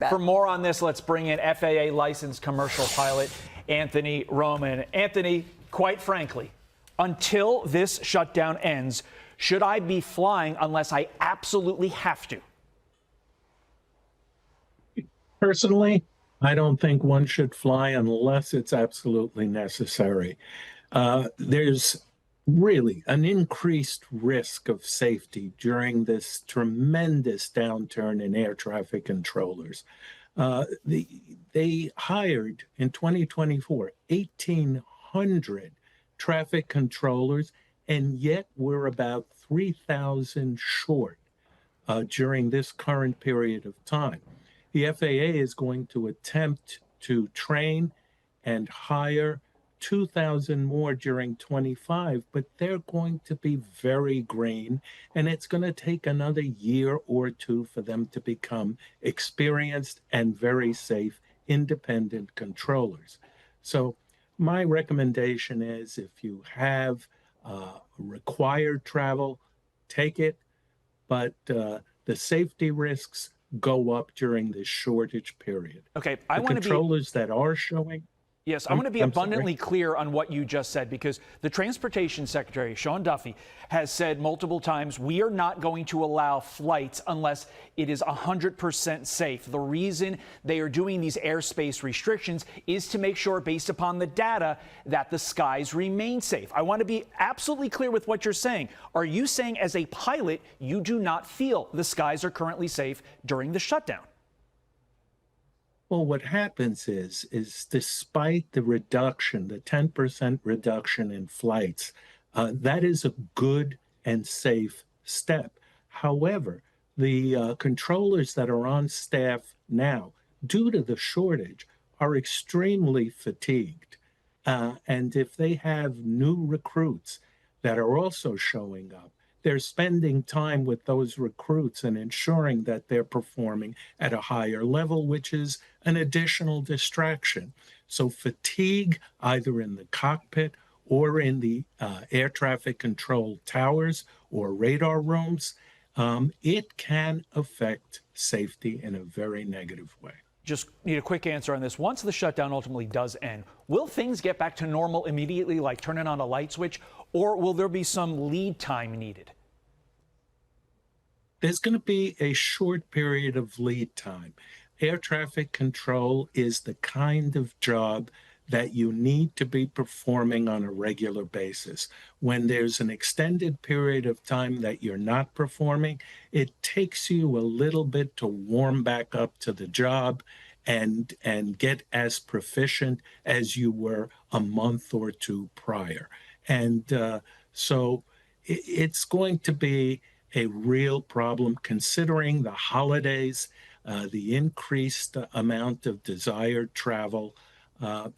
For more on this, let's bring in FAA licensed commercial pilot Anthony Roman. Anthony, quite frankly, until this shutdown ends, should I be flying unless I absolutely have to? Personally, I don't think one should fly unless it's absolutely necessary. There's really an increased risk of safety during this tremendous downturn in air traffic controllers. They hired in 2024 1,800 traffic controllers, and yet we're about 3,000 short during this current period of time. The FAA is going to attempt to train and hire 2,000 more during 25, but they're going to be very green, and it's going to take another year or two for them to become experienced and very safe, independent controllers. So my recommendation is if you have required travel, take it, but the safety risks go up during this shortage period. Okay, the controllers that are showing. Yes, I want to be abundantly clear on what you just said, because the Transportation Secretary, Sean Duffy, has said multiple times, we are not going to allow flights unless it is 100% safe. The reason they are doing these airspace restrictions is to make sure, based upon the data, that the skies remain safe. I want to be absolutely clear with what you're saying. Are you saying as a pilot, you do not feel the skies are currently safe during the shutdown? Well, what happens is despite the reduction, the 10% reduction in flights, that is a good and safe step. However, the controllers that are on staff now, due to the shortage, are extremely fatigued. And if they have new recruits that are also showing up, they're spending time with those recruits and ensuring that they're performing at a higher level, which is an additional distraction. So fatigue, either in the cockpit or in the air traffic control towers or radar rooms, it can affect safety in a very negative way. Just need a quick answer on this. Once the shutdown ultimately does end, will things get back to normal immediately, like turning on a light switch, or will there be some lead time needed? There's going to be a short period of lead time. Air traffic control is the kind of job that you need to be performing on a regular basis. When there's an extended period of time that you're not performing, it takes you a little bit to warm back up to the job and get as proficient as you were a month or two prior. And so it's going to be a real problem considering the holidays, the increased amount of desired travel,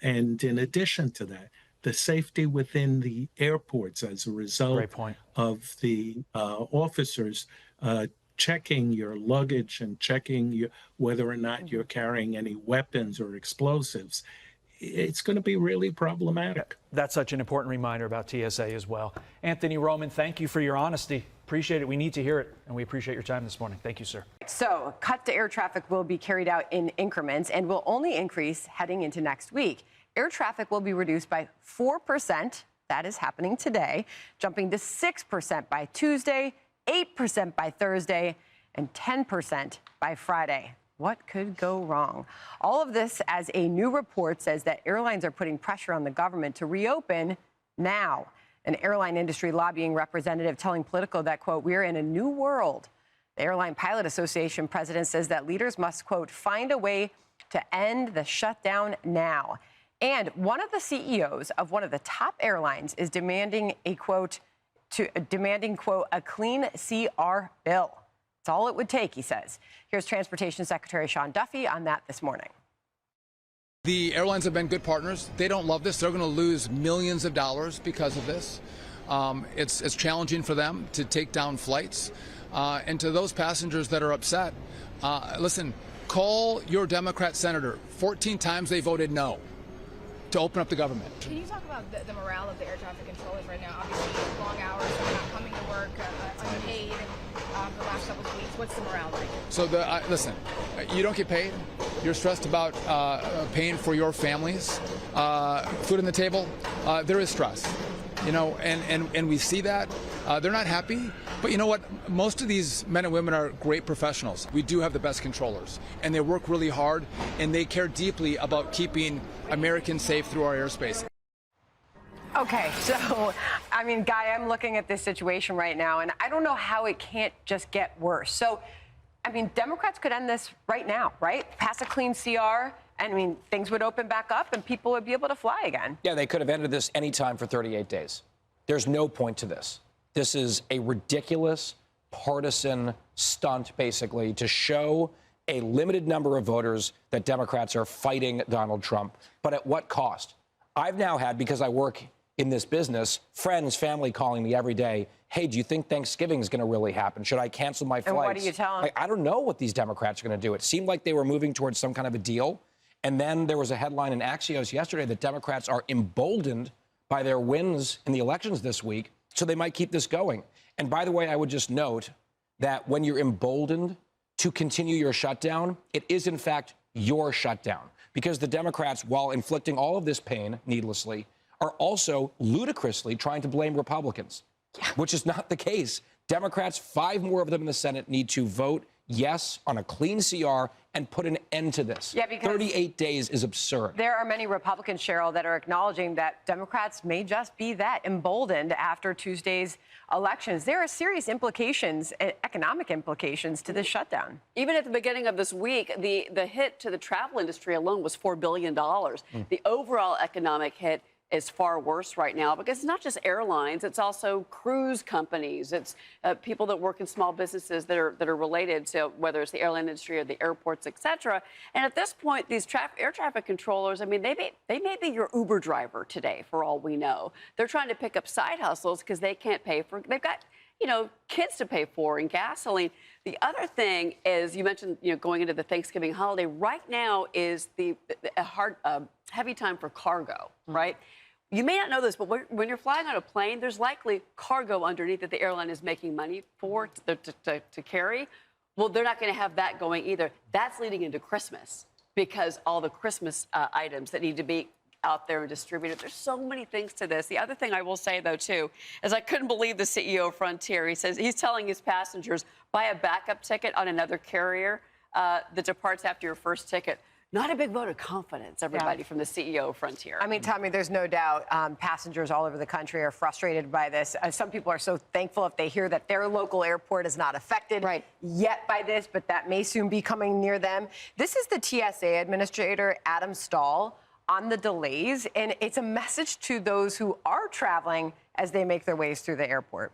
and in addition to that, the safety within the airports as a result of the officers checking your luggage and checking whether or not you're carrying any weapons or explosives. It's going to be really problematic. That's such an important reminder about TSA as well. Anthony Roman, thank you for your honesty. Appreciate it. We need to hear it, and we appreciate your time this morning. Thank you, sir. So, cut to air traffic will be carried out in increments and will only increase heading into next week. Air traffic will be reduced by 4%. That is happening today, jumping to 6% by Tuesday, 8% by Thursday, and 10% by Friday. What could go wrong? All of this as a new report says that airlines are putting pressure on the government to reopen now. An airline industry lobbying representative telling Politico that, quote, we're in a new world. The Airline Pilot Association president says that leaders must, quote, find a way to end the shutdown now. And one of the CEOs of one of the top airlines is demanding a, quote, a clean CR bill. It's all it would take, he says. Here's Transportation Secretary Sean Duffy on that this morning. The airlines have been good partners. They don't love this. They're going to lose millions of dollars because of this. It's challenging for them to take down flights. And to those passengers that are upset, listen, call your Democrat senator. 14 times they voted no to open up the government. Can you talk about the morale of the air traffic controllers right now? Obviously, long hours, they're not coming to work, unpaid. the last couple of weeks? What's the morale like? So listen, you don't get paid. You're stressed about paying for your families, food on the table. There is stress, and we see that. They're not happy. But you know what? Most of these men and women are great professionals. We do have the best controllers, and they work really hard, and they care deeply about keeping Americans safe through our airspace. Okay, so, I mean, Guy, I'm looking at this situation right now, and I don't know how it can't just get worse. So, I mean, Democrats could end this right now, right? Pass a clean CR, and I mean, things would open back up, and people would be able to fly again. Yeah, they could have ended this anytime for 38 days. There's no point to this. This is a ridiculous partisan stunt, basically, to show a limited number of voters that Democrats are fighting Donald Trump. But at what cost? I've now had, because I work in this business, friends, family calling me every day, hey, do you think Thanksgiving is going to really happen? Should I cancel my flights? And what do you tell them? I don't know what these Democrats are going to do. It seemed like they were moving towards some kind of a deal. And then there was a headline in Axios yesterday that Democrats are emboldened by their wins in the elections this week, so they might keep this going. And by the way, I would just note that when you're emboldened to continue your shutdown, it is, in fact, your shutdown. Because the Democrats, while inflicting all of this pain needlessly, are also ludicrously trying to blame Republicans, which is not the case. Democrats, 5 more of them in the Senate, need to vote yes on a clean CR and put an end to this. Yeah, because 38 days is absurd. there are many Republicans, Cheryl, that are acknowledging that Democrats may just be that emboldened after Tuesday's elections. There are serious implications, economic implications to this shutdown. Even at the beginning of this week, the hit to the travel industry alone was $4 billion. The overall economic hit is far worse right now because it's not just airlines, it's also cruise companies, it's people that work in small businesses that are related to whether it's the airline industry or the airports, et cetera. And at this point, these air traffic controllers, I mean, they may be your Uber driver today, for all we know. They're trying to pick up side hustles because they can't pay for, they've got, kids to pay for and gasoline. The other thing is, you mentioned, going into the Thanksgiving holiday. Right now is a heavy time for cargo, right? You may not know this, but when you're flying on a plane, there's likely cargo underneath that the airline is making money for to carry. Well, they're not going to have that going either. That's leading into Christmas because all the Christmas items that need to be out there and distributed. There's so many things to this. The other thing I will say, though, too, is I couldn't believe the CEO of Frontier. He says he's telling his passengers, buy a backup ticket on another carrier that departs after your first ticket. Not a big vote of confidence, everybody, from the CEO of Frontier. I mean, Tommy, there's no doubt passengers all over the country are frustrated by this. Some people are so thankful if they hear that their local airport is not affected yet by this, but that may soon be coming near them. This is the TSA Administrator, Adam Stahl, on the delays, and it's a message to those who are traveling as they make their ways through the airport.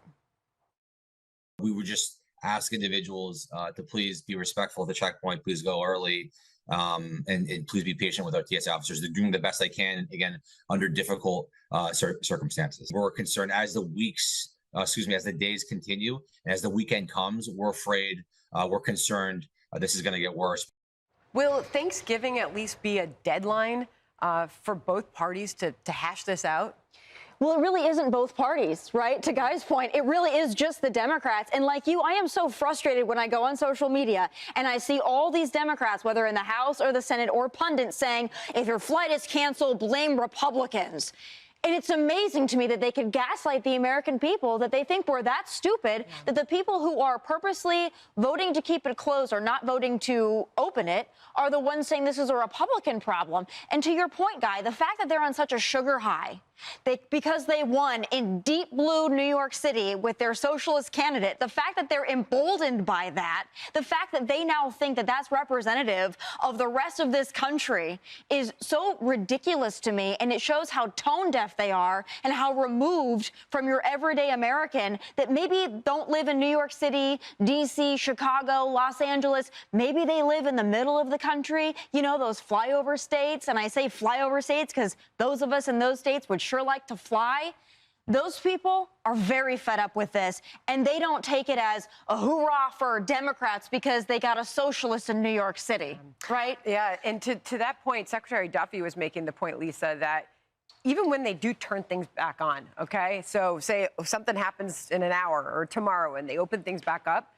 We would just ask individuals to please be respectful of the checkpoint, please go early. And please be patient with our TSA officers. They're doing the best they can, again, under difficult circumstances. We're concerned as the as the days continue, and as the weekend comes, we're afraid, we're concerned this is going to get worse. Will Thanksgiving at least be a deadline for both parties to hash this out? Well, it really isn't both parties, right? To Guy's point, it really is just the Democrats. And like you, I am so frustrated when I go on social media and I see all these Democrats, whether in the House or the Senate or pundits, saying, if your flight is canceled, blame Republicans. And it's amazing to me that they could gaslight the American people, that they think we're that stupid, that the people who are purposely voting to keep it closed or not voting to open it are the ones saying this is a Republican problem. And to your point, Guy, the fact that they're on such a sugar high, because they won in deep blue New York City with their socialist candidate, the fact that they're emboldened by that, the fact that they now think that that's representative of the rest of this country is so ridiculous to me. And it shows how tone deaf they are and how removed from your everyday American that maybe don't live in New York City, D.C., Chicago, Los Angeles. Maybe they live in the middle of the country, those flyover states. And I say flyover states because those of us in those states would sure like to fly. Those people are very fed up with this, and they don't take it as a hoorah for Democrats because they got a socialist in New York City, right? Yeah, and to that point, Secretary Duffy was making the point, Lisa, that even when they do turn things back on, okay? So say something happens in an hour or tomorrow and they open things back up,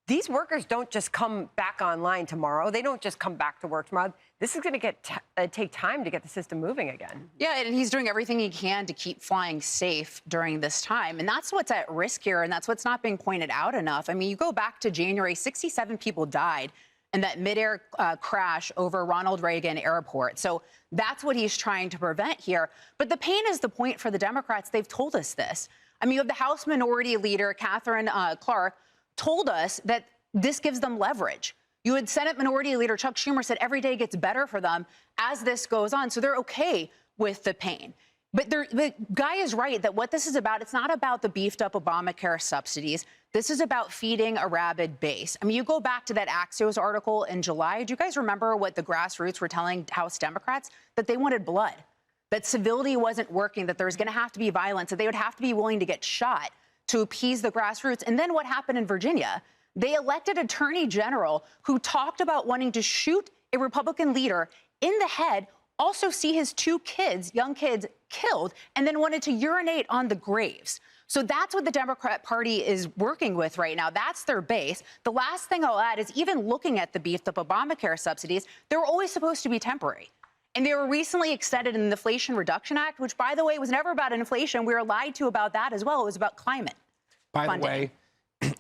these workers don't just come back online tomorrow. They don't just come back to work tomorrow. This is going to take time to get the system moving again. Yeah, and he's doing everything he can to keep flying safe during this time. And that's what's at risk here, and that's what's not being pointed out enough. I mean, you go back to January, 67 people died in that midair crash over Ronald Reagan Airport. So that's what he's trying to prevent here. But the pain is the point for the Democrats. They've told us this. I mean, you have the House Minority Leader, Catherine Clark, told us that this gives them leverage. You had Senate Minority Leader Chuck Schumer said every day gets better for them as this goes on. So they're okay with the pain. But the guy is right that what this is about, it's not about the beefed up Obamacare subsidies. This is about feeding a rabid base. I mean, you go back to that Axios article in July. Do you guys remember what the grassroots were telling House Democrats? That they wanted blood, that civility wasn't working, that there was going to have to be violence, that they would have to be willing to get shot to appease the grassroots. And then what happened in Virginia? They elected attorney general who talked about wanting to shoot a Republican leader in the head, also see his two kids, young kids, killed, and then wanted to urinate on the graves. So that's what the Democrat Party is working with right now. That's their base. The last thing I'll add is even looking at the beefed up Obamacare subsidies, they were always supposed to be temporary. And they were recently extended in the Inflation Reduction Act, which, by the way, was never about inflation. We were lied to about that as well. It was about climate By funding. the way,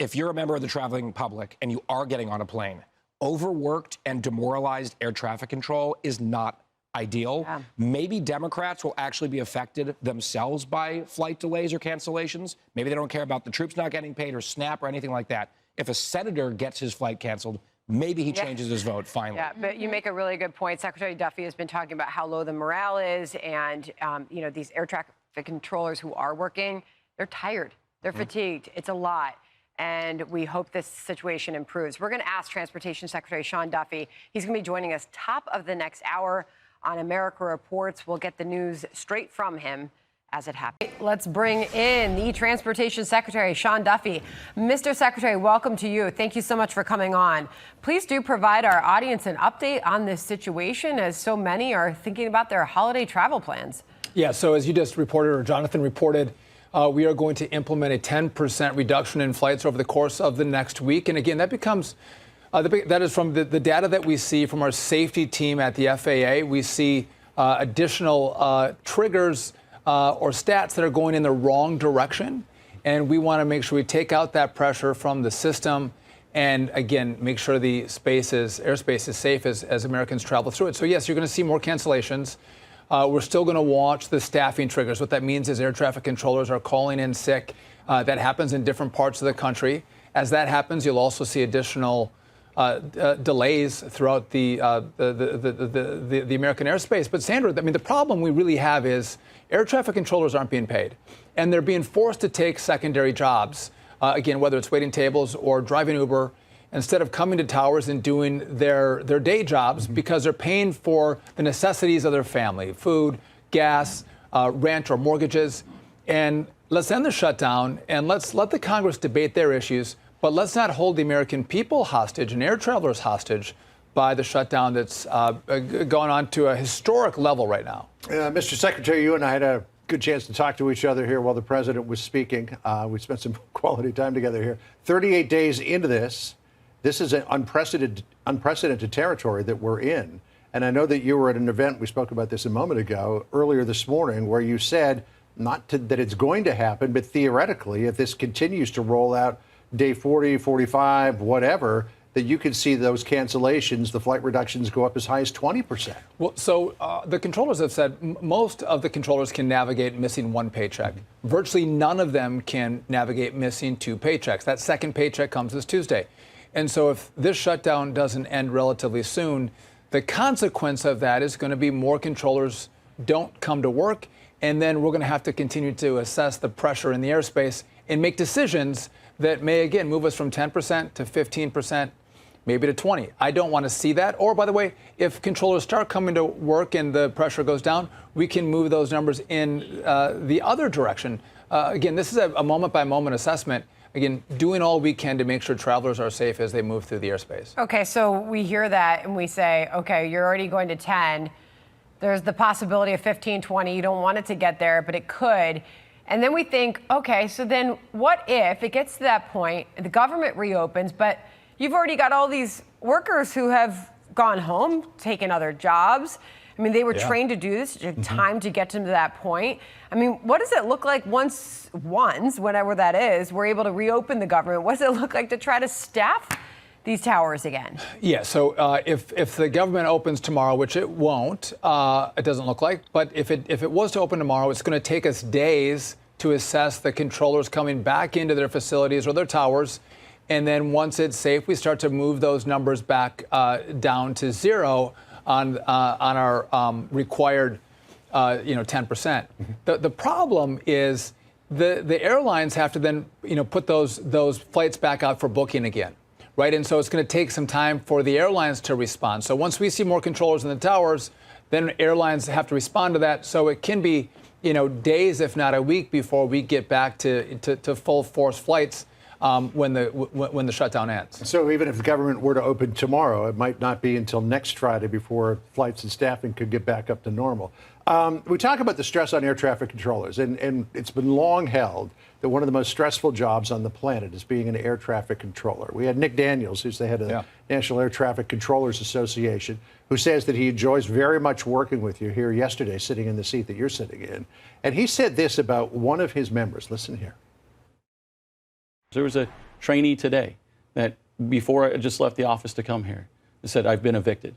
if you're a member of the traveling public and you are getting on a plane, overworked and demoralized air traffic control is not ideal. Yeah. Maybe Democrats will actually be affected themselves by flight delays or cancellations. Maybe they don't care about the troops not getting paid or SNAP or anything like that. If a senator gets his flight canceled, maybe he changes his vote finally. Yeah, but you make a really good point. Secretary Duffy has been talking about how low the morale is, and you know, these air traffic controllers who are working, they're tired, they're fatigued. It's a lot. And we hope this situation improves. We're going to ask Transportation Secretary Sean Duffy. He's going to be joining us top of the next hour on America Reports. We'll get the news straight from him as it happens. Let's bring in the Transportation Secretary, Sean Duffy. Mr. Secretary, welcome to you. Thank you so much for coming on. Please do provide our audience an update on this situation, as so many are thinking about their holiday travel plans. Yeah, so as you just reported, or Jonathan reported, we are going to implement a 10% reduction in flights over the course of the next week. And again, that becomes, that is from the data that we see from our safety team at the FAA. We see additional triggers or stats that are going in the wrong direction. And we want to make sure we take out that pressure from the system and, again, make sure the airspace is safe as Americans travel through it. So, yes, you're going to see more cancellations. We're still going to watch the staffing triggers. What that means is air traffic controllers are calling in sick. That happens in different parts of the country. As that happens, you'll also see additional delays throughout the American airspace. But Sandra, I mean, the problem we really have is air traffic controllers aren't being paid, and they're being forced to take secondary jobs. Again, whether it's waiting tables or driving Uber, instead of coming to towers and doing their day jobs because they're paying for the necessities of their family, food, gas, rent, or mortgages. And let's end the shutdown and let's let the Congress debate their issues, but let's not hold the American people hostage and air travelers hostage by the shutdown that's going on to a historic level right now. Mr. Secretary, you and I had a good chance to talk to each other here while the president was speaking. We spent some quality time together here. 38 days into this is an unprecedented territory that we're in. And I know that you were at an event, we spoke about this a moment ago, earlier this morning, where you said that it's going to happen, but theoretically, if this continues to roll out day 40, 45, whatever, that you could see those cancellations, the flight reductions go up as high as 20%. Well, so the controllers have said most of the controllers can navigate missing one paycheck. Virtually none of them can navigate missing two paychecks. That second paycheck comes this Tuesday. And so if this shutdown doesn't end relatively soon, the consequence of that is going to be more controllers don't come to work. And then we're going to have to continue to assess the pressure in the airspace and make decisions that may, again, move us from 10% to 15%, maybe to 20%. I don't want to see that. Or, by the way, if controllers start coming to work and the pressure goes down, we can move those numbers in the other direction. Again, this is a moment-by-moment assessment. Again, doing all we can to make sure travelers are safe as they move through the airspace. Okay, so we hear that and we say, okay, you're already going to 10. There's the possibility of 15, 20. You don't want it to get there, but it could. And then we think, okay, so then what if it gets to that point, the government reopens, but you've already got all these workers who have gone home, taken other jobs. I mean, they were trained to do this. It took time to get them to that point. I mean, what does it look like once, whenever that is, we're able to reopen the government? What does it look like to try to staff these towers again? Yeah, so if the government opens tomorrow, which it won't, it doesn't look like, but if it was to open tomorrow, it's going to take us days to assess the controllers coming back into their facilities or their towers. And then once it's safe, we start to move those numbers back down to zero on our required 10%. The problem is the airlines have to then put those flights back out for booking again, right? And so it's going to take some time for the airlines to respond. So once we see more controllers in the towers, then airlines have to respond to that. So it can be days, if not a week, before we get back to full force flights. When the shutdown ends. So even if the government were to open tomorrow, it might not be until next Friday before flights and staffing could get back up to normal. We talk about the stress on air traffic controllers, and it's been long held that one of the most stressful jobs on the planet is being an air traffic controller. We had Nick Daniels, who's the head of the National Air Traffic Controllers Association, who says that he enjoys very much working with you here yesterday, sitting in the seat that you're sitting in. And he said this about one of his members. Listen here. There was a trainee today that before I just left the office to come here, said, I've been evicted.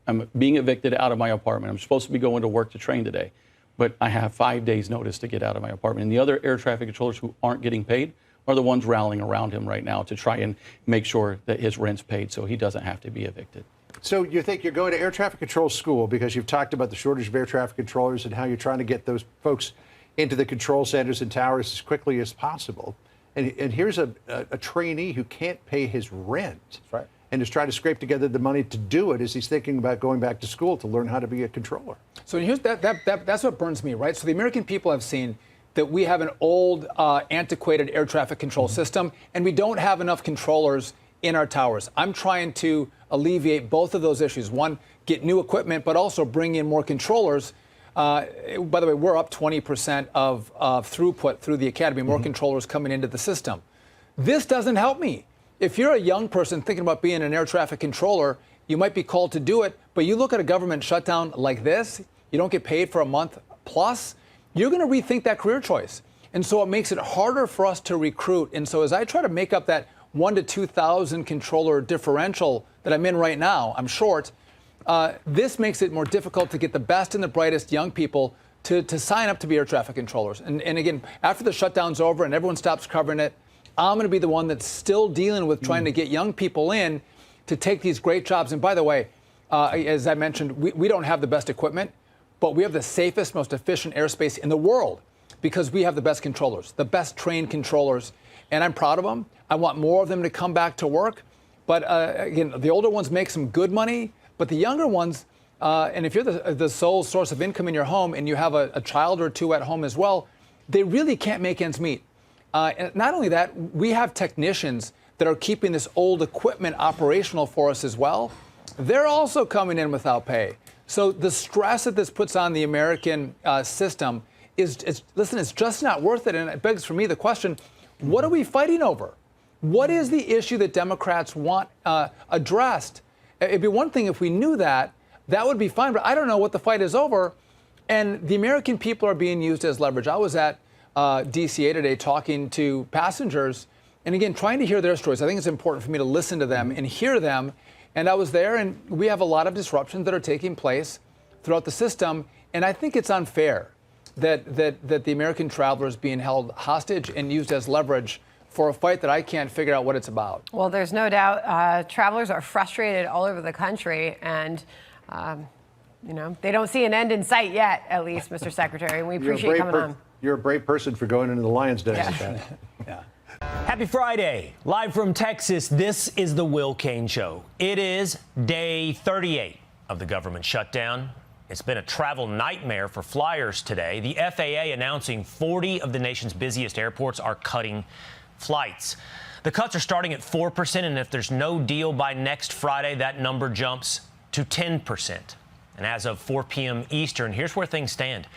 I'm being evicted out of my apartment. I'm supposed to be going to work to train today, but I have 5 days notice to get out of my apartment. And the other air traffic controllers who aren't getting paid are the ones rallying around him right now to try and make sure that his rent's paid so he doesn't have to be evicted. So you think you're going to air traffic control school because you've talked about the shortage of air traffic controllers and how you're trying to get those folks into the control centers and towers as quickly as possible. And here's a trainee who can't pay his rent. That's right. And is trying to scrape together the money to do it as he's thinking about going back to school to learn how to be a controller. So here's that's what burns me, right? So the American people have seen that we have an old, antiquated air traffic control system, and we don't have enough controllers in our towers. I'm trying to alleviate both of those issues. One, get new equipment, but also bring in more controllers. By the way, we're up 20% of throughput through the academy, more controllers coming into the system. This doesn't help me. If you're a young person thinking about being an air traffic controller, you might be called to do it, but you look at a government shutdown like this, you don't get paid for a month plus, you're going to rethink that career choice. And so it makes it harder for us to recruit. And so as I try to make up that 1,000 to 2,000 controller differential that I'm in right now, I'm short. This makes it more difficult to get the best and the brightest young people to sign up to be air traffic controllers. And again, after the shutdown's over and everyone stops covering it, I'm going to be the one that's still dealing with trying to get young people in to take these great jobs. And by the way, as I mentioned, we don't have the best equipment, but we have the safest, most efficient airspace in the world because we have the best controllers, the best trained controllers. And I'm proud of them. I want more of them to come back to work. But again, the older ones make some good money. But the younger ones, and if you're the sole source of income in your home and you have a child or two at home as well, they really can't make ends meet. And not only that, we have technicians that are keeping this old equipment operational for us as well. They're also coming in without pay. So the stress that this puts on the American system is it's just not worth it. And it begs for me the question, what are we fighting over? What is the issue that Democrats want addressed? It'd be one thing if we knew that would be fine, but I don't know what the fight is over. And the American people are being used as leverage. I was at DCA today talking to passengers and again, trying to hear their stories. I think it's important for me to listen to them and hear them. And I was there and we have a lot of disruptions that are taking place throughout the system. And I think it's unfair that the American traveler is being held hostage and used as leverage for a fight that I can't figure out what it's about. Well, there's no doubt travelers are frustrated all over the country, and they don't see an end in sight yet, at least, Mr. Secretary. And we appreciate you coming on. You're a brave person for going into the Lions Den like that. Yeah. Happy Friday. Live from Texas, this is the Will Cain Show. It is day 38 of the government shutdown. It's been a travel nightmare for flyers today. The FAA announcing 40 of the nation's busiest airports are cutting flights. The cuts are starting at 4%, and if there's no deal by next Friday, that number jumps to 10%. And as of 4 p.m. Eastern, here's where things stand.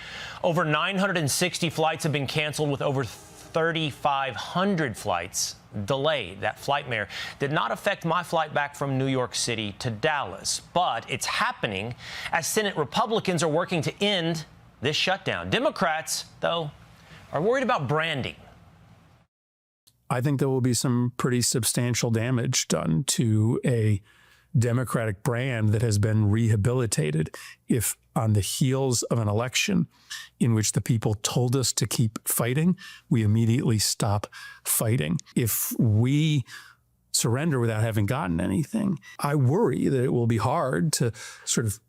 Over 960 flights have been canceled, with over 3,500 flights delayed. That flight, Mayor, did not affect my flight back from New York City to Dallas. But it's happening as Senate Republicans are working to end this shutdown. Democrats, though, are worried about branding. I think there will be some pretty substantial damage done to a Democratic brand that has been rehabilitated if, on the heels of an election in which the people told us to keep fighting, we immediately stop fighting. If we surrender without having gotten anything, I worry that it will be hard to sort of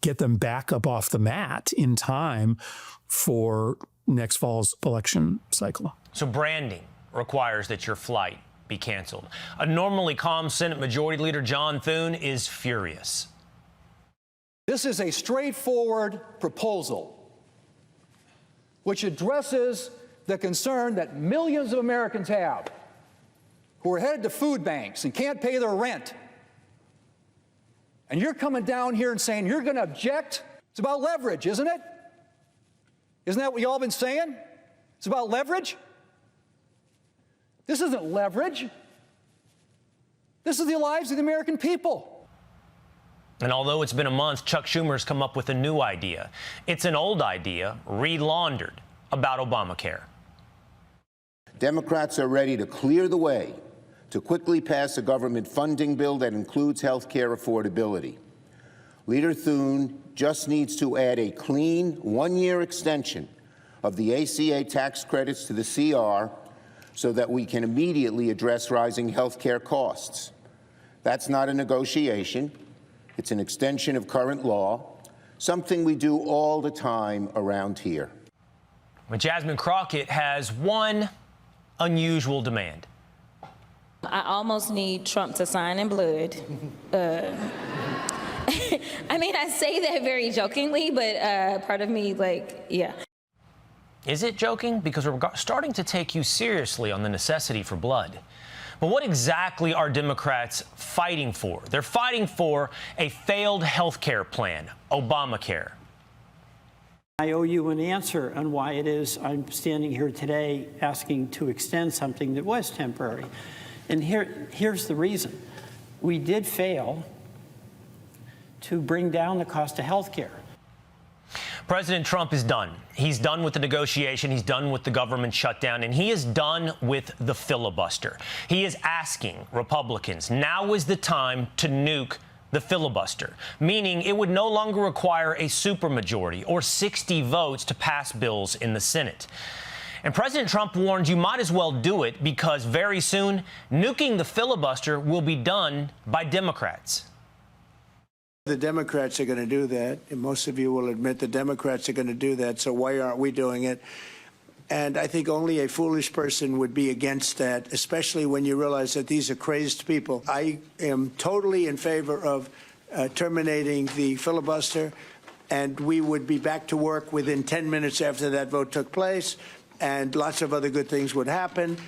get them back up off the mat in time for next fall's election cycle. So branding requires that your flight be canceled. A normally calm Senate Majority Leader John Thune is furious. This is a straightforward proposal which addresses the concern that millions of Americans have who are headed to food banks and can't pay their rent. And you're coming down here and saying you're going to object? It's about leverage, isn't it? Isn't that what you all been saying? It's about leverage? This isn't leverage. This is the lives of the American people. And although it's been a month, Chuck Schumer's come up with a new idea. It's an old idea, relaundered, about Obamacare. Democrats are ready to clear the way to quickly pass a government funding bill that includes health care affordability. Leader Thune just needs to add a clean one-year extension of the ACA tax credits to the CR so that we can immediately address rising health care costs. That's not a negotiation. It's an extension of current law, something we do all the time around here. But Jasmine Crockett has one unusual demand. I almost need Trump to sign in blood. I mean, I say that very jokingly, but part of me, yeah. Is it joking? Because we're starting to take you seriously on the necessity for blood. But what exactly are Democrats fighting for? They're fighting for a failed health care plan, Obamacare. I owe you an answer on why it is I'm standing here today asking to extend something that was temporary. And here's the reason. We did fail to bring down the cost of health care. President Trump is done. He's done with the negotiation. He's done with the government shutdown, and he is done with the filibuster. He is asking Republicans, now is the time to nuke the filibuster, meaning it would no longer require a supermajority or 60 votes to pass bills in the Senate. And President Trump warned you might as well do it because very soon nuking the filibuster will be done by Democrats. The Democrats are going to do that, and most of you will admit the Democrats are going to do that, so why aren't we doing it? And I think only a foolish person would be against that, especially when you realize that these are crazed people. I am totally in favor of terminating the filibuster, and we would be back to work within 10 minutes after that vote took place, and lots of other good things would happen.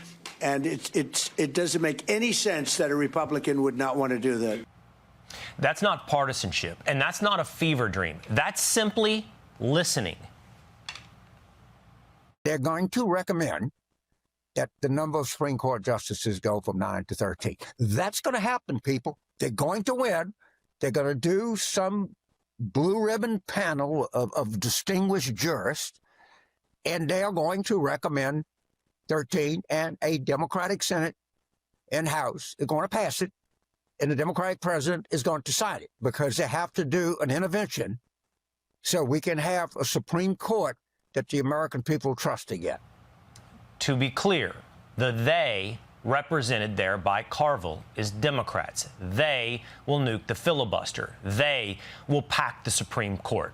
And it doesn't make any sense that a Republican would not want to do that. That's not partisanship, and that's not a fever dream. That's simply listening. They're going to recommend that the number of Supreme Court justices go from 9 to 13. That's going to happen, people. They're going to win. They're going to do some blue ribbon panel of distinguished jurists, and they are going to recommend 13, and a Democratic Senate and House are going to pass it. And the Democratic president is going to sign it because they have to do an intervention so we can have a Supreme Court that the American people trust again. To be clear, the they represented there by Carville is Democrats. They will nuke the filibuster. They will pack the Supreme Court.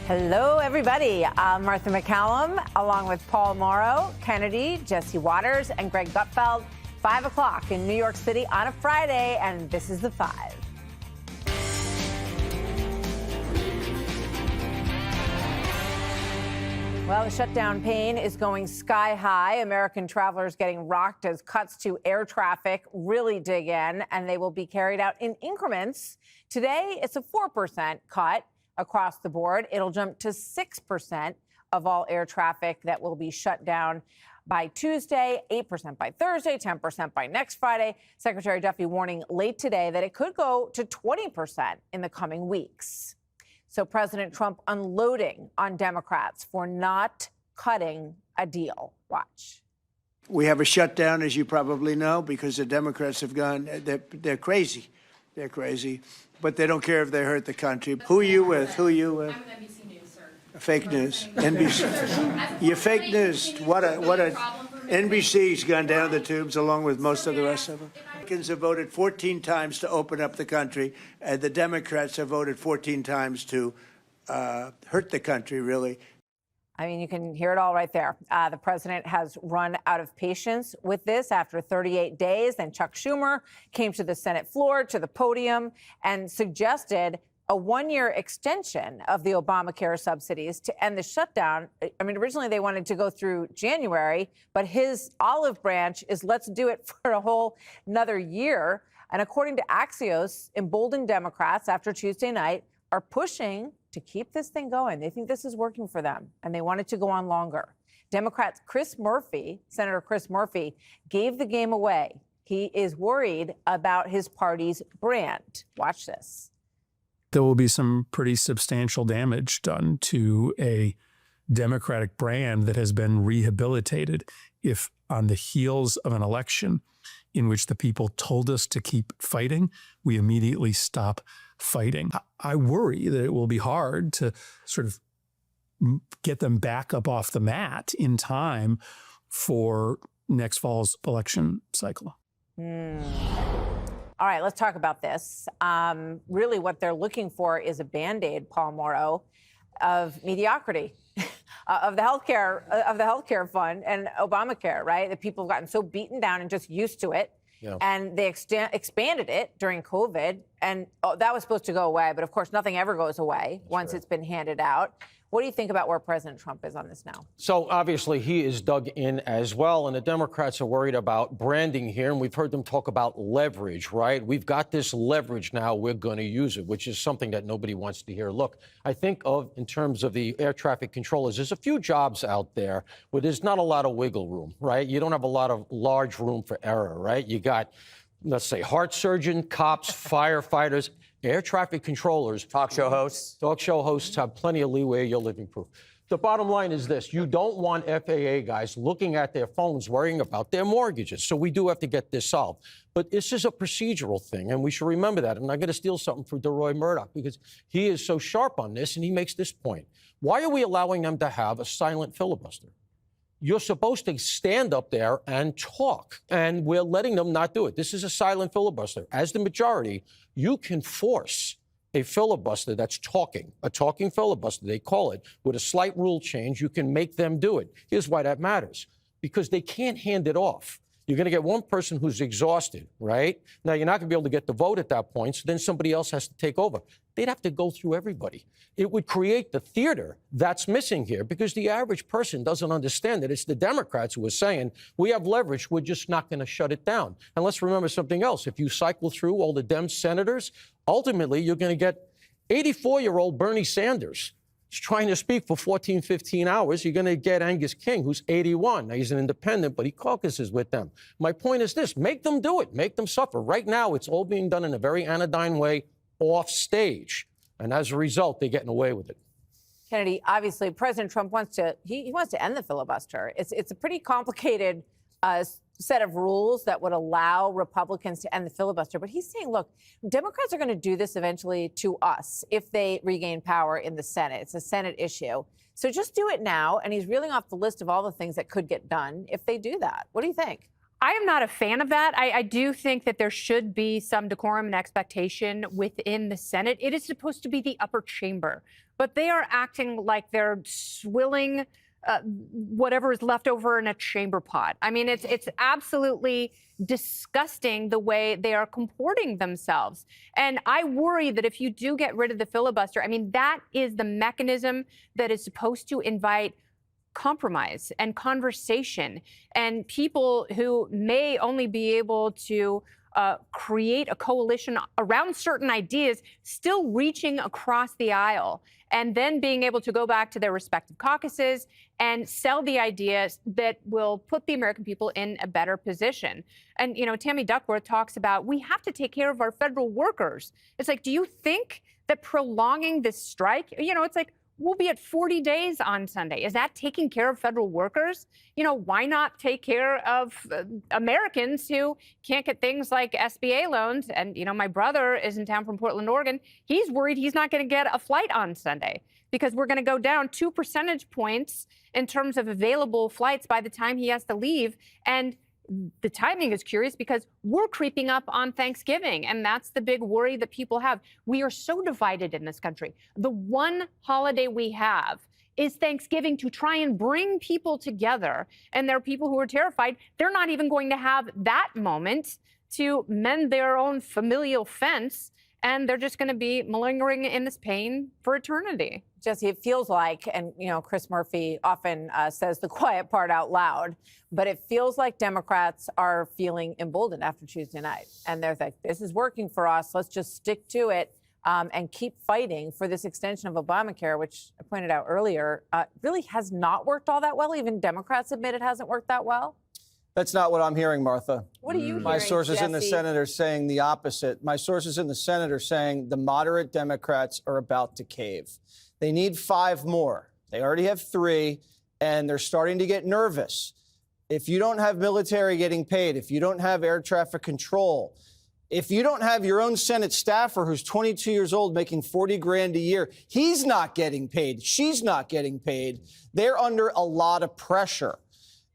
Hello, everybody. I'm Martha McCallum, along with Paul Morrow, Kennedy, Jesse Waters, and Greg Gutfeld. 5 o'clock in New York City on a Friday, and this is The Five. Well, the shutdown pain is going sky high. American travelers getting rocked as cuts to air traffic really dig in, and they will be carried out in increments. Today, it's a 4% cut across the board. It'll jump to 6% of all air traffic that will be shut down by Tuesday, 8% by Thursday, 10% by next Friday. Secretary Duffy warning late today that it could go to 20% in the coming weeks. So President Trump unloading on Democrats for not cutting a deal. Watch. We have a shutdown, as you probably know, because the Democrats have gone, they're crazy. They're crazy. But they don't care if they hurt the country. Who are you with? Who are you with? I'm with NBC News, sir. Fake news. NBC. You're fake news. What a NBC's gone down the tubes along with most of the rest of them. Republicans have voted 14 times to open up the country, and the Democrats have voted 14 times to hurt the country, really. I mean, you can hear it all right there. The president has run out of patience with this after 38 days. Then Chuck Schumer came to the Senate floor, to the podium, and suggested a one-year extension of the Obamacare subsidies to end the shutdown. I mean, originally they wanted to go through January, but his olive branch is let's do it for a whole another year. And according to Axios, emboldened Democrats after Tuesday night are pushing to keep this thing going. They think this is working for them, and they want it to go on longer. Democrats Senator Chris Murphy, gave the game away. He is worried about his party's brand. Watch this. There will be some pretty substantial damage done to a Democratic brand that has been rehabilitated if on the heels of an election in which the people told us to keep fighting, we immediately stop fighting. I worry that it will be hard to sort of get them back up off the mat in time for next fall's election cycle. All right, let's talk about this. Really what they're looking for is a Band-Aid, Paul Morrow, of mediocrity, of the healthcare fund and Obamacare, right? The people have gotten so beaten down and just used to it. Yeah. And they expanded it during COVID, and that was supposed to go away. But of course, nothing ever goes away once it's been handed out. What do you think about where President Trump is on this now? So obviously he is dug in as well, and the Democrats are worried about branding here, and we've heard them talk about leverage, right? We've got this leverage now, we're going to use it, which is something that nobody wants to hear. Look, I think of, in terms of the air traffic controllers, there's a few jobs out there where there's not a lot of wiggle room, right? You don't have a lot of large room for error, right? You got, let's say, heart surgeon, cops, firefighters. Air traffic controllers, talk show hosts have plenty of leeway. You're living proof. The bottom line is this. You don't want FAA guys looking at their phones worrying about their mortgages. So we do have to get this solved. But this is a procedural thing, and we should remember that. I'm not going to steal something from DeRoy Murdoch because he is so sharp on this, and he makes this point. Why are we allowing them to have a silent filibuster? You're supposed to stand up there and talk, and we're letting them not do it. This is a silent filibuster. As the majority, you can force a filibuster that's talking, a talking filibuster, they call it, with a slight rule change. You can make them do it. Here's why that matters. Because they can't hand it off. You're going to get one person who's exhausted, right? Now, you're not going to be able to get the vote at that point, so then somebody else has to take over. They'd have to go through everybody. It would create the theater that's missing here because the average person doesn't understand that it's the Democrats who are saying, we have leverage, we're just not going to shut it down. And let's remember something else. If you cycle through all the Dem senators, ultimately you're going to get 84-year-old Bernie Sanders. He's trying to speak for 14, 15 hours. You're going to get Angus King, who's 81. Now, he's an independent, but he caucuses with them. My point is this. Make them do it. Make them suffer. Right now, it's all being done in a very anodyne way off stage. And as a result, they're getting away with it. Kennedy, obviously, President Trump wants to end the filibuster. It's a pretty complicated set of rules that would allow Republicans to end the filibuster. But he's saying, look, Democrats are going to do this eventually to us if they regain power in the Senate. It's a Senate issue. So just do it now. And he's reeling off the list of all the things that could get done if they do that. What do you think? I am not a fan of that. I do think that there should be some decorum and expectation within the Senate. It is supposed to be the upper chamber, but they are acting like they're swilling whatever is left over in a chamber pot. I mean, it's absolutely disgusting the way they are comporting themselves. And I worry that if you do get rid of the filibuster, I mean, that is the mechanism that is supposed to invite compromise and conversation, and people who may only be able to create a coalition around certain ideas, still reaching across the aisle, and then being able to go back to their respective caucuses and sell the ideas that will put the American people in a better position. And, you know, Tammy Duckworth talks about, we have to take care of our federal workers. It's like, do you think that prolonging this strike, you know, it's like, we'll be at 40 days on Sunday. Is that taking care of federal workers? You know, why not take care of Americans who can't get things like SBA loans? And, you know, my brother is in town from Portland, Oregon. He's worried he's not going to get a flight on Sunday because we're going to go down 2 percentage points in terms of available flights by the time he has to leave. And the timing is curious because we're creeping up on Thanksgiving, and that's the big worry that people have. We are so divided in this country. The one holiday we have is Thanksgiving to try and bring people together, and there are people who are terrified they're not even going to have that moment to mend their own familial fence, and they're just going to be malingering in this pain for eternity. Jesse, it feels like, and you know, Chris Murphy often says the quiet part out loud, but it feels like Democrats are feeling emboldened after Tuesday night. And they're like, this is working for us. Let's just stick to it and keep fighting for this extension of Obamacare, which I pointed out earlier, really has not worked all that well. Even Democrats admit it hasn't worked that well. That's not what I'm hearing, Martha. What are you hearing, My sources in the Jesse? Senate are saying the opposite. My sources in the Senate are saying the moderate Democrats are about to cave. They need 5 more. They already have 3, and they're starting to get nervous. If you don't have military getting paid, if you don't have air traffic control, if you don't have your own Senate staffer who's 22 years old making 40 grand a year, he's not getting paid, she's not getting paid, they're under a lot of pressure.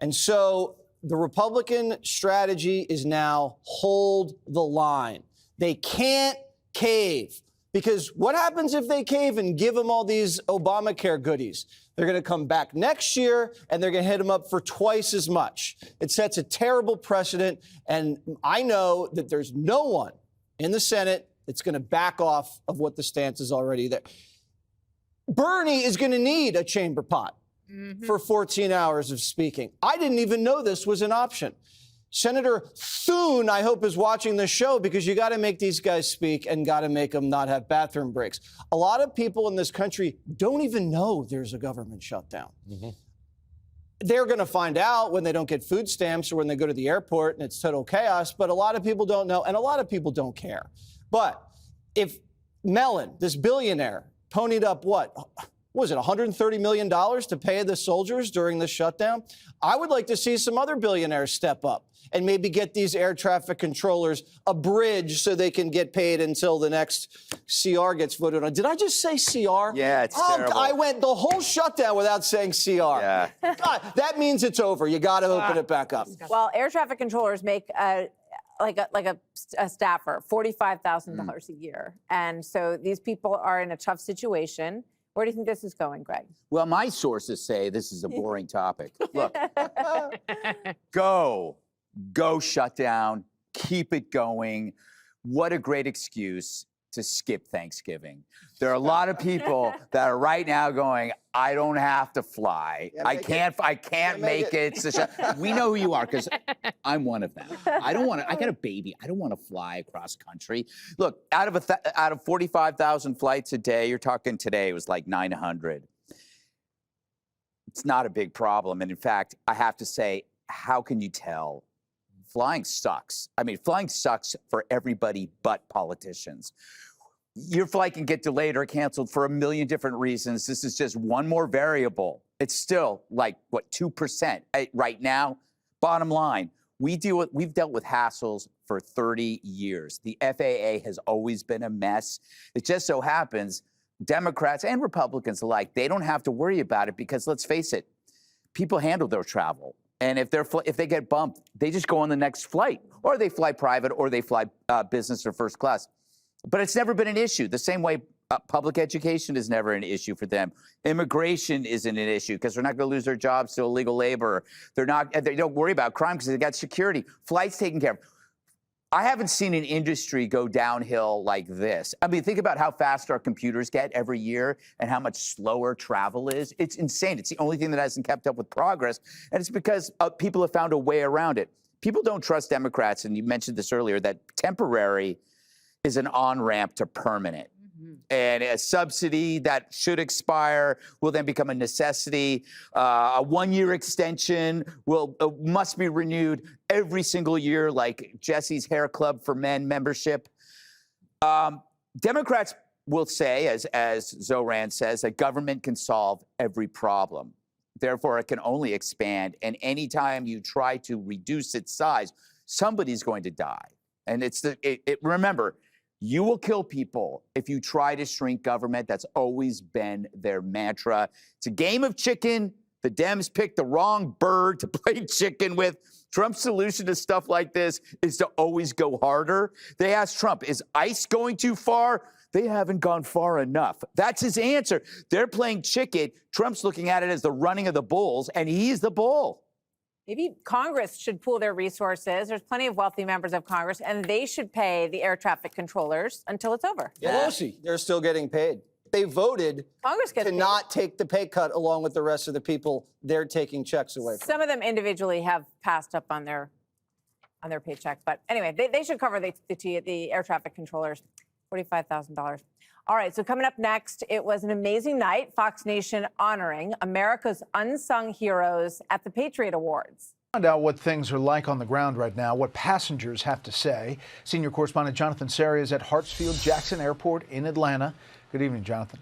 And so the Republican strategy is now hold the line. They can't cave. Because what happens if they cave and give them all these Obamacare goodies? They're going to come back next year, and they're going to hit them up for twice as much. It sets a terrible precedent, and I know that there's no one in the Senate that's going to back off of what the stance is already there. Bernie is going to need a chamber pot for 14 hours of speaking. I didn't even know this was an option. Senator Thune, I hope, is watching this show because you got to make these guys speak and got to make them not have bathroom breaks. A lot of people in this country don't even know there's a government shutdown. They're going to find out when they don't get food stamps or when they go to the airport and it's total chaos. But a lot of people don't know, and a lot of people don't care. But if Mellon, this billionaire, ponied up what was it, $130 million to pay the soldiers during the shutdown? I would like to see some other billionaires step up and maybe get these air traffic controllers a bridge so they can get paid until the next CR gets voted on. Did I just say CR? Yeah, it's terrible. I went the whole shutdown without saying CR. Yeah. God, that means it's over. You got to open it back up. Well, air traffic controllers make like a staffer $45,000 a year. And so these people are in a tough situation. Where do you think this is going, Greg? Well, my sources say this is a boring topic. Look, go shut down, keep it going. What a great excuse to skip Thanksgiving. There are a lot of people that are right now going, I don't have to fly. I can't make it. We know who you are because I'm one of them. I don't want to. I got a baby. I don't want to fly across country. Look, out of 45,000 flights a day, you're talking today it was like 900. It's not a big problem, and in fact, I have to say, how can you tell? Flying sucks. I mean, flying sucks for everybody but politicians. Your flight can get delayed or canceled for a million different reasons. This is just one more variable. It's still like, what, 2% right now? Bottom line, we've dealt with hassles for 30 years. The FAA has always been a mess. It just so happens Democrats and Republicans alike, they don't have to worry about it because, let's face it, people handle their travel. And if they get bumped, they just go on the next flight, or they fly private, or they fly business or first class. But it's never been an issue. The same way public education is never an issue for them. Immigration isn't an issue because they're not going to lose their jobs to illegal labor. They don't worry about crime because they got security. Flights taken care of. I haven't seen an industry go downhill like this. I mean, think about how fast our computers get every year and how much slower travel is. It's insane. It's the only thing that hasn't kept up with progress. And it's because people have found a way around it. People don't trust Democrats, and you mentioned this earlier, that temporary is an on-ramp to permanent. And a subsidy that should expire will then become a necessity. A one-year extension must be renewed every single year, like Jesse's Hair Club for Men membership. Democrats will say, as Zoran says, that government can solve every problem. Therefore, it can only expand. And anytime you try to reduce its size, somebody's going to die. And remember, you will kill people if you try to shrink government. That's always been their mantra. It's a game of chicken. The Dems picked the wrong bird to play chicken with. Trump's solution to stuff like this is to always go harder. They asked Trump, is ICE going too far? They haven't gone far enough. That's his answer. They're playing chicken. Trump's looking at it as the running of the bulls, and he's the bull. Maybe Congress should pool their resources. There's plenty of wealthy members of Congress, and they should pay the air traffic controllers until it's over. Pelosi, they're still getting paid. They voted to not take the pay cut along with the rest of the people they're taking checks away from. Some of them individually have passed up on their paycheck. But anyway, they should cover the air traffic controllers, $45,000. All right, so coming up next, it was an amazing night. Fox Nation honoring America's unsung heroes at the Patriot Awards. Find out what things are like on the ground right now, what passengers have to say. Senior correspondent Jonathan Sari is at Hartsfield-Jackson Airport in Atlanta. Good evening, Jonathan.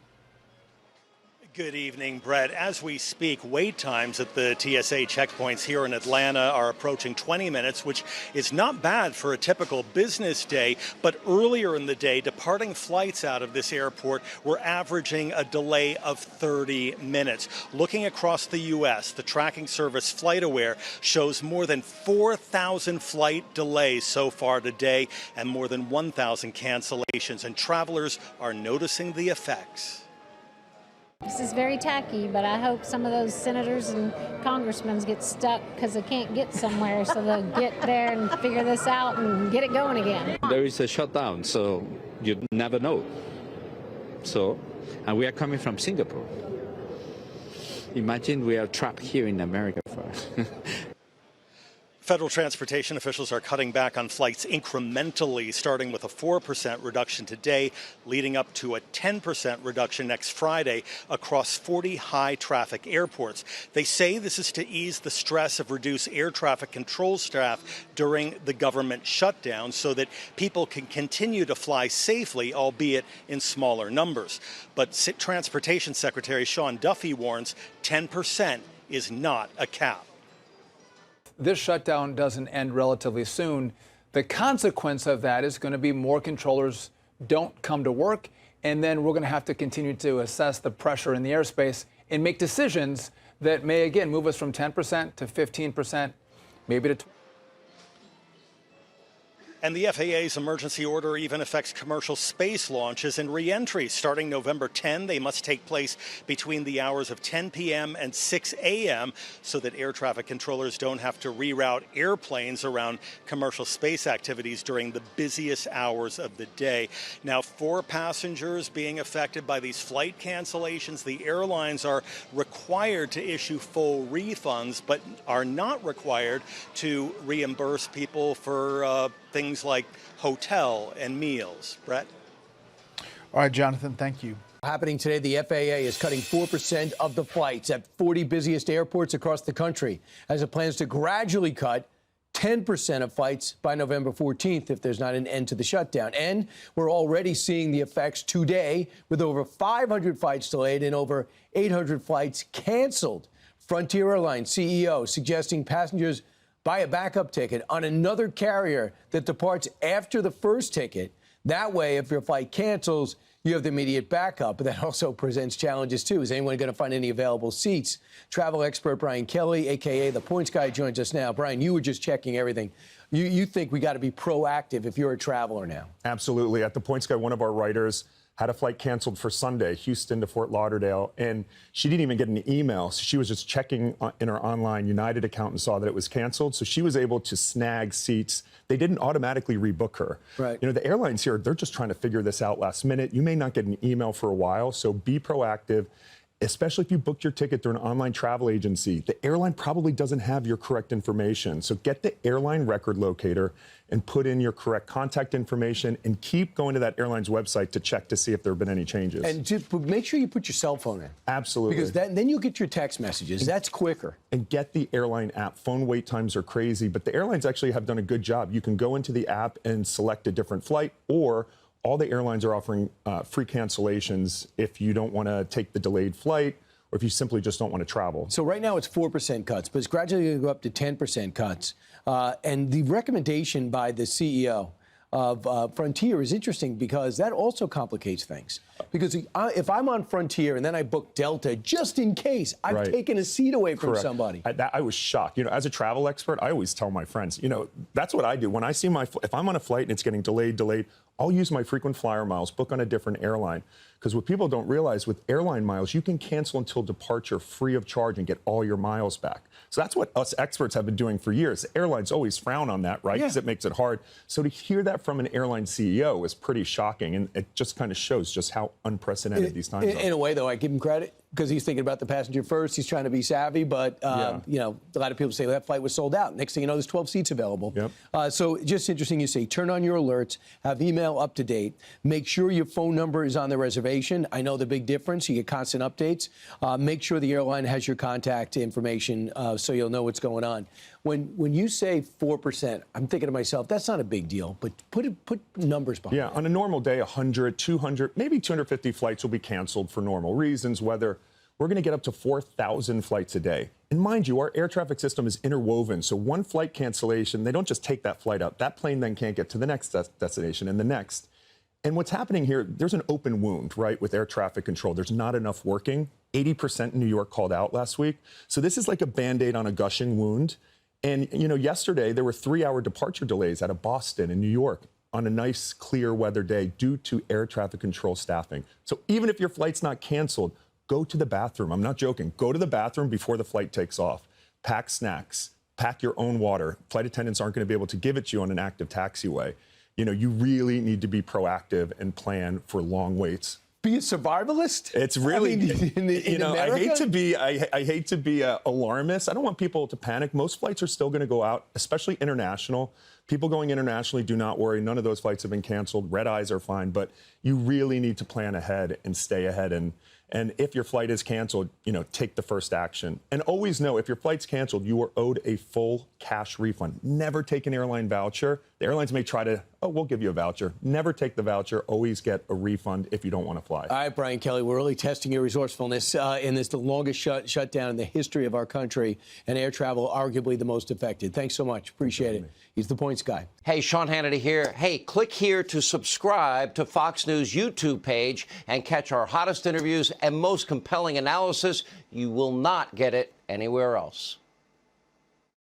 Good evening, Brett. As we speak, wait times at the TSA checkpoints here in Atlanta are approaching 20 minutes, which is not bad for a typical business day. But earlier in the day, departing flights out of this airport were averaging a delay of 30 minutes. Looking across the U.S., the tracking service FlightAware shows more than 4,000 flight delays so far today and more than 1,000 cancellations. And travelers are noticing the effects. This is very tacky, but I hope some of those senators and congressmen get stuck because they can't get somewhere, so they'll get there and figure this out and get it going again. There is a shutdown, so you never know. And we are coming from Singapore. Imagine we are trapped here in America first. Federal transportation officials are cutting back on flights incrementally, starting with a 4% reduction today, leading up to a 10% reduction next Friday across 40 high-traffic airports. They say this is to ease the stress of reduced air traffic control staff during the government shutdown so that people can continue to fly safely, albeit in smaller numbers. But Transportation Secretary Sean Duffy warns 10% is not a cap. This shutdown doesn't end relatively soon. The consequence of that is going to be more controllers don't come to work, and then we're going to have to continue to assess the pressure in the airspace and make decisions that may, again, move us from 10% to 15%, maybe to 20%. And the FAA's emergency order even affects commercial space launches and re-entries. Starting November 10, they must take place between the hours of 10 p.m. and 6 a.m. so that air traffic controllers don't have to reroute airplanes around commercial space activities during the busiest hours of the day. Now, for passengers being affected by these flight cancellations, the airlines are required to issue full refunds, but are not required to reimburse people for things like hotel and meals. Brett? All right, Jonathan, thank you. Happening today, the FAA is cutting 4% of the flights at 40 busiest airports across the country, as it plans to gradually cut 10% of flights by November 14th if there's not an end to the shutdown. And we're already seeing the effects today with over 500 flights delayed and over 800 flights canceled. Frontier Airlines CEO suggesting passengers buy a backup ticket on another carrier that departs after the first ticket. That way, if your flight cancels, you have the immediate backup. But that also presents challenges, too. Is anyone going to find any available seats? Travel expert Brian Kelly, a.k.a. the Points Guy, joins us now. Brian, you were just checking everything. You think we got to be proactive if you're a traveler now? Absolutely. At the Points Guy, one of our writers had a flight canceled for Sunday, Houston to Fort Lauderdale, and she didn't even get an email. So she was just checking in her online United account and saw that it was canceled. So she was able to snag seats. They didn't automatically rebook her. Right. You know, the airlines here, they're just trying to figure this out last minute. You may not get an email for a while, so be proactive. Especially if you booked your ticket through an online travel agency, the airline probably doesn't have your correct information. So get the airline record locator and put in your correct contact information and keep going to that airline's website to check to see if there have been any changes. And just make sure you put your cell phone in. Absolutely. Because then you'll get your text messages. That's quicker. And get the airline app. Phone wait times are crazy, but the airlines actually have done a good job. You can go into the app and select a different flight, or all the airlines are offering free cancellations if you don't want to take the delayed flight or if you simply just don't want to travel. So right now it's 4% cuts, but it's gradually going to go up to 10% cuts. And the recommendation by the CEO of Frontier is interesting because that also complicates things. Because if I'm on Frontier and then I book Delta, just in case, I've taken a seat away from somebody. I was shocked. You know, as a travel expert, I always tell my friends, you know, that's what I do. When I see if I'm on a flight and it's getting delayed, I'll use my frequent flyer miles, book on a different airline. Because what people don't realize, with airline miles, you can cancel until departure free of charge and get all your miles back. So that's what us experts have been doing for years. Airlines always frown on that, right? Because it makes it hard. So to hear that from an airline CEO is pretty shocking. And it just kind of shows just how unprecedented these times are. In a way, though, I give him credit because he's thinking about the passenger first. He's trying to be savvy. But, you know, a lot of people say, well, that flight was sold out. Next thing you know, there's 12 seats available. So just interesting you say, turn on your alerts, have email up to date, make sure your phone number is on the reservation. I know the big difference. You get constant updates. Make sure the airline has your contact information so you'll know what's going on. When you say 4%, I'm thinking to myself, that's not a big deal, but put numbers behind it. On a normal day, 100, 200, maybe 250 flights will be canceled for normal reasons, whether we're going to get up to 4,000 flights a day. And mind you, our air traffic system is interwoven, so one flight cancellation, they don't just take that flight out. That plane then can't get to the next destination and the next. And what's happening here, there's an open wound, right, with air traffic control. There's not enough working. 80% in New York called out last week. So this is like a Band-Aid on a gushing wound. And, you know, yesterday there were 3-hour departure delays out of Boston and New York on a nice, clear weather day due to air traffic control staffing. So even if your flight's not canceled, go to the bathroom. I'm not joking. Go to the bathroom before the flight takes off. Pack snacks. Pack your own water. Flight attendants aren't going to be able to give it to you on an active taxiway. You know, you really need to be proactive and plan for long waits. Be a survivalist? It's really, in I hate to be alarmist. I don't want people to panic. Most flights are still going to go out, especially international. People going internationally, do not worry. None of those flights have been canceled. Red eyes are fine, but you really need to plan ahead and stay ahead. And if your flight is canceled, you know, take the first action. And always know, if your flight's canceled, you are owed a full cash refund. Never take an airline voucher. The airlines may try to, we'll give you a voucher. Never take the voucher. Always get a refund if you don't want to fly. All right, Brian Kelly, we're really testing your resourcefulness in this, the longest shutdown in the history of our country, and air travel arguably the most affected. Thanks so much. Appreciate it. He's the points guy. Hey, Sean Hannity here. Hey, click here to subscribe to Fox News YouTube page and catch our hottest interviews and most compelling analysis. You will not get it anywhere else.